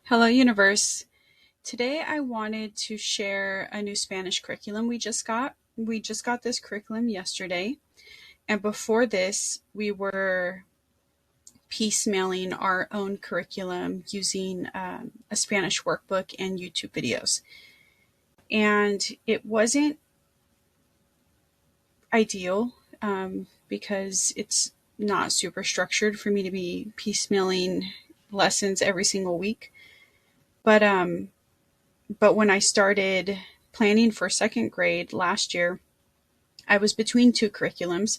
Hello, universe. Today I wanted to share a new Spanish curriculum we just got. We just got this curriculum yesterday, and before this, we were piecemealing our own curriculum using a Spanish workbook and YouTube videos. And it wasn't ideal because it's not super structured for me to be piecemealing lessons every single week. But when I started planning for second grade last year, I was between two curriculums.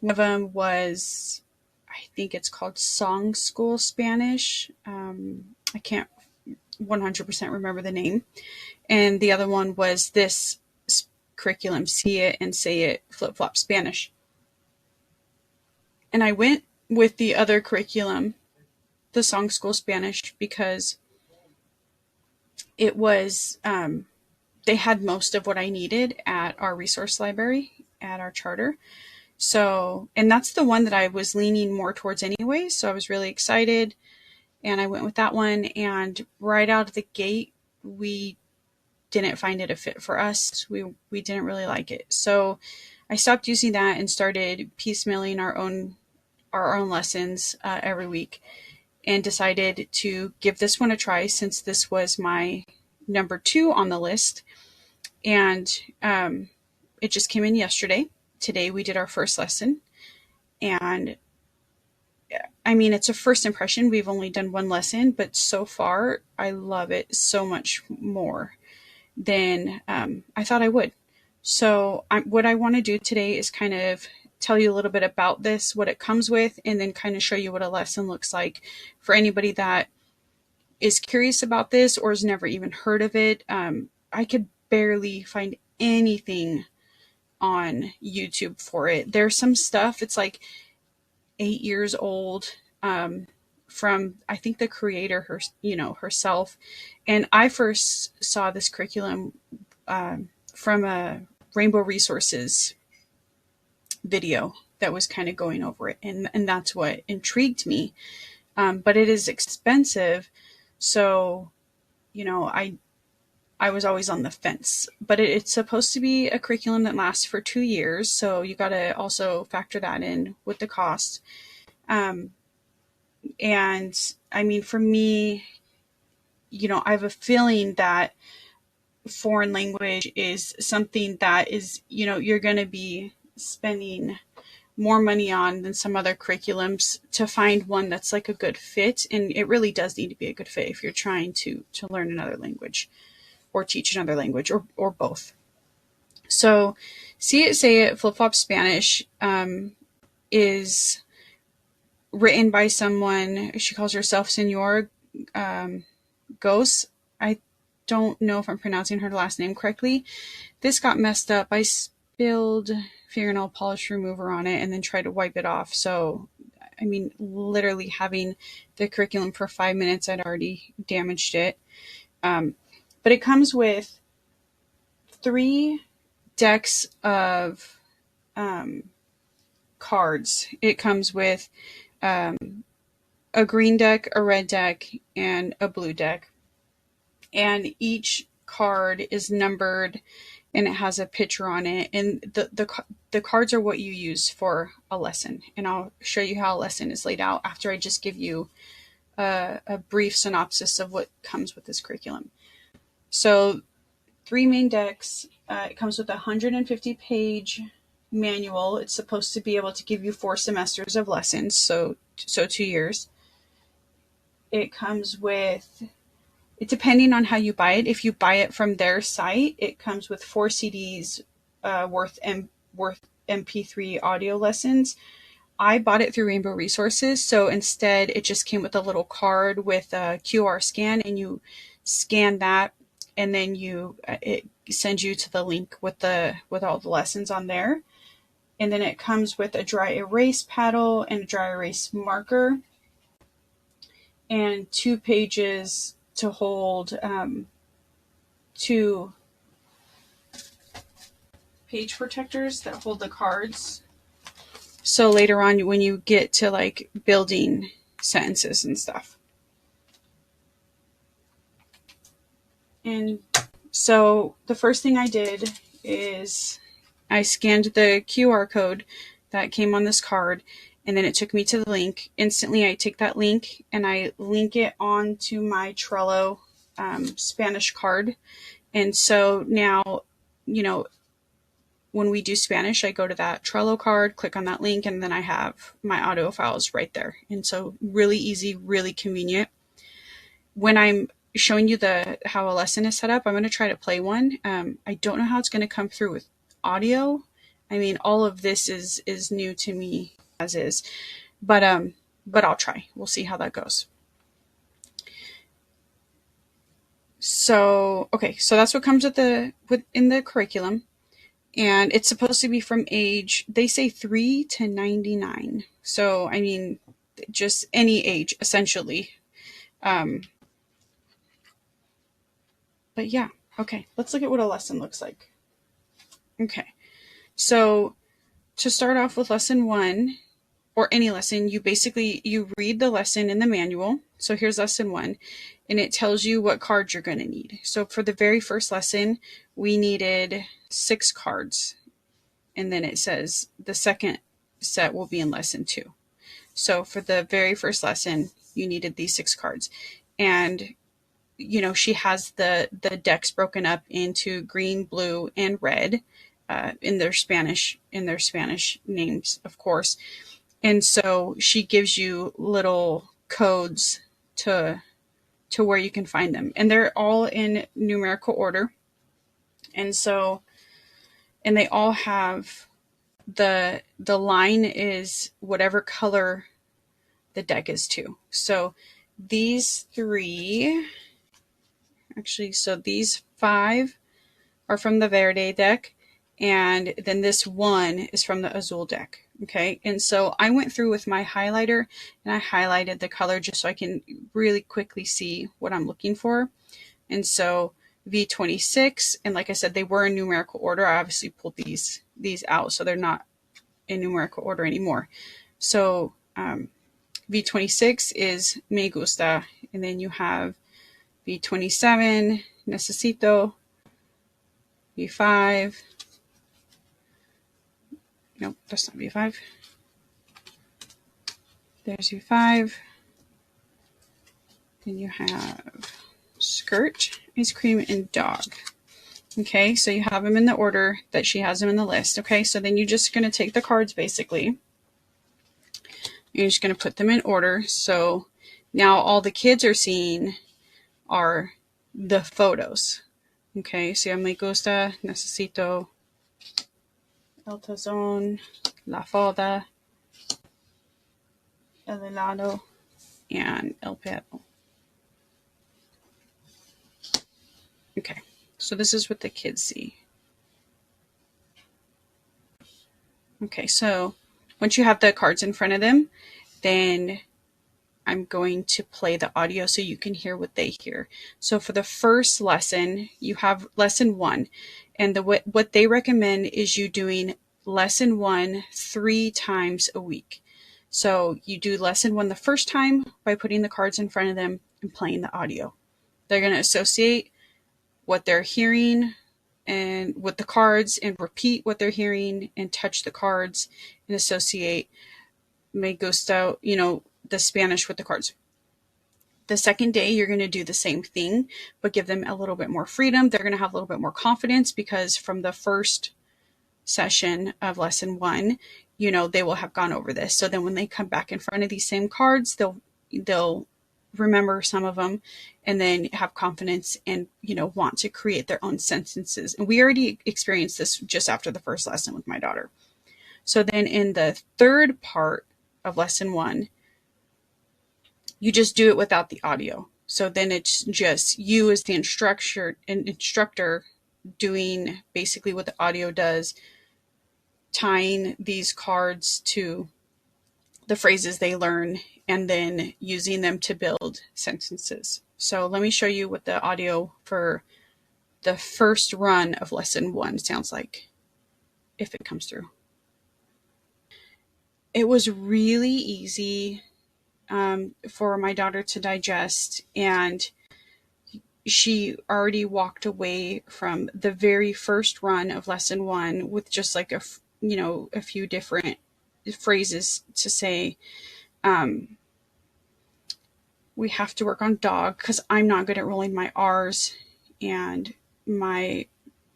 One of them was, I think it's called Song School Spanish. I can't 100% remember the name. And the other one was this curriculum, See It and Say It, Flip Flop Spanish. And I went with the other curriculum, the Song School Spanish, because it was, they had most of what I needed at our resource library, at our charter. So, and that's the one that I was leaning more towards anyway. So I was really excited and I went with that one. And right out of the gate, we didn't find it a fit for us. We didn't really like it. So I stopped using that and started piecemealing our own lessons every week, and decided to give this one a try since this was my number 2 on the list. And it just came in yesterday. Today we did our first lesson. And I mean, it's a first impression. We've only done one lesson, but so far I love it so much more than I thought I would. So what I want to do today is kind of tell you a little bit about this, what it comes with, and then kind of show you what a lesson looks like for anybody that is curious about this or has never even heard of it. I could barely find anything on YouTube for it. There's some stuff, it's like 8 years old, from I think the creator herself. And I first saw this curriculum from a Rainbow Resources video that was kind of going over it, and that's what intrigued me. But it is expensive, so I was always on the fence. But it's supposed to be a curriculum that lasts for 2 years, so you got to also factor that in with the cost. And I mean, for me, I have a feeling that foreign language is something that is, you're going to be spending more money on than some other curriculums to find one that's like a good fit. And it really does need to be a good fit if you're trying to learn another language or teach another language, or both. So See It, Say It, Flip Flop Spanish is written by someone. She calls herself Senor Gos. I don't know if I'm pronouncing her last name correctly. This got messed up. I spilled fingernail polish remover on it and then tried to wipe it off. So, I mean, literally having the curriculum for 5 minutes, I'd already damaged it. But it comes with 3 decks of cards. It comes with a green deck, a red deck, and a blue deck. And each card is numbered and it has a picture on it. And the cards are what you use for a lesson. And I'll show you how a lesson is laid out after I just give you a brief synopsis of what comes with this curriculum. So 3 main decks. It comes with a 150-page manual. It's supposed to be able to give you 4 semesters of lessons, so 2 years. It comes with, depending on how you buy it, if you buy it from their site, it comes with 4 CDs worth MP3 audio lessons. I bought it through Rainbow Resources, so instead it just came with a little card with a QR scan, and you scan that, and then it sends you to the link with all the lessons on there. And then it comes with a dry erase paddle and a dry erase marker, and 2 pages to hold 2 page protectors that hold the cards. So later on, when you get to like building sentences and stuff. And so the first thing I did is I scanned the QR code that came on this card, and then it took me to the link. Instantly, I take that link and I link it onto my Trello Spanish card. And so now, when we do Spanish, I go to that Trello card, click on that link, and then I have my audio files right there. And so really easy, really convenient. When I'm showing you how a lesson is set up, I'm going to try to play one. I don't know how it's going to come through with audio. I mean, all of this is new to me as is, but I'll try. We'll see how that goes. So, okay, so that's what comes in the curriculum. And it's supposed to be from age, they say 3 to 99. So, I mean, just any age, essentially. But yeah, okay, let's look at what a lesson looks like. Okay, so to start off with lesson 1, or any lesson, you read the lesson in the manual. So here's lesson 1, and it tells you what cards you're going to need. So for the very first lesson, we needed 6 cards. And then it says the second set will be in lesson 2. So for the very first lesson, you needed these 6 cards. And, she has the decks broken up into green, blue, and red in their Spanish names, of course. And so she gives you little codes to where you can find them. And they're all in numerical order. And they all have the line is whatever color the deck is to. So these 5 are from the Verde deck, and then this 1 is from the Azul deck. Okay, and so I went through with my highlighter and I highlighted the color just so I can really quickly see what I'm looking for. And so V26, and like I said, they were in numerical order. I obviously pulled these out, so they're not in numerical order anymore. So V26 is me gusta, and then you have V27, necesito, V5, nope, that's not V5. There's V5. Then you have skirt, ice cream, and dog. Okay, so you have them in the order that she has them in the list. Okay, so then you're just going to take the cards basically. You're just going to put them in order. So now all the kids are seeing are the photos. Okay, so me gusta, necesito, el tazón, la falda, el helado, and el perro. Okay, so this is what the kids see. Okay, so once you have the cards in front of them, then I'm going to play the audio so you can hear what they hear. So for the first lesson, you have lesson 1, and what they recommend is you doing lesson 1 3 times a week. So you do lesson 1 the first time by putting the cards in front of them and playing the audio. They're going to associate what they're hearing and with the cards and repeat what they're hearing and touch the cards and associate me gusta, the Spanish with the cards. The second day, you're going to do the same thing, but give them a little bit more freedom. They're going to have a little bit more confidence because from the first session of lesson 1, they will have gone over this. So then when they come back in front of these same cards, they'll remember some of them and then have confidence and, want to create their own sentences. And we already experienced this just after the first lesson with my daughter. So then in the third part of lesson 1, you just do it without the audio. So then it's just you as the instructor doing basically what the audio does, tying these cards to the phrases they learn and then using them to build sentences. So let me show you what the audio for the first run of lesson 1 sounds like, if it comes through. It was really easy for my daughter to digest, and she already walked away from the very first run of lesson one with just like a few different phrases to say. We have to work on dog because I'm not good at rolling my R's, and my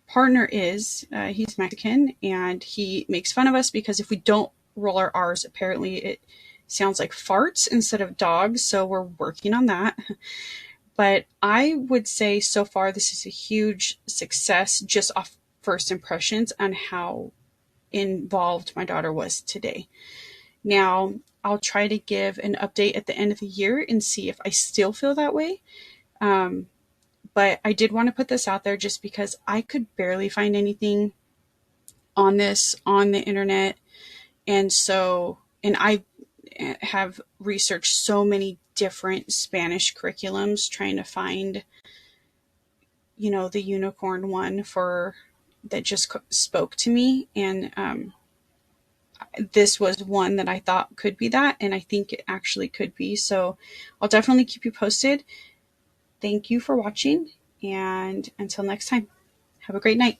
partner is. He's Mexican, and he makes fun of us because if we don't roll our R's, apparently it sounds like farts instead of dogs. So we're working on that. But I would say so far this is a huge success just off first impressions on how involved my daughter was today. Now, I'll try to give an update at the end of the year and see if I still feel that way. But I did want to put this out there just because I could barely find anything on this on the internet. And I have researched so many different Spanish curriculums trying to find, the unicorn one that just spoke to me. And this was one that I thought could be that, and I think it actually could be. So I'll definitely keep you posted. Thank you for watching, and until next time, have a great night.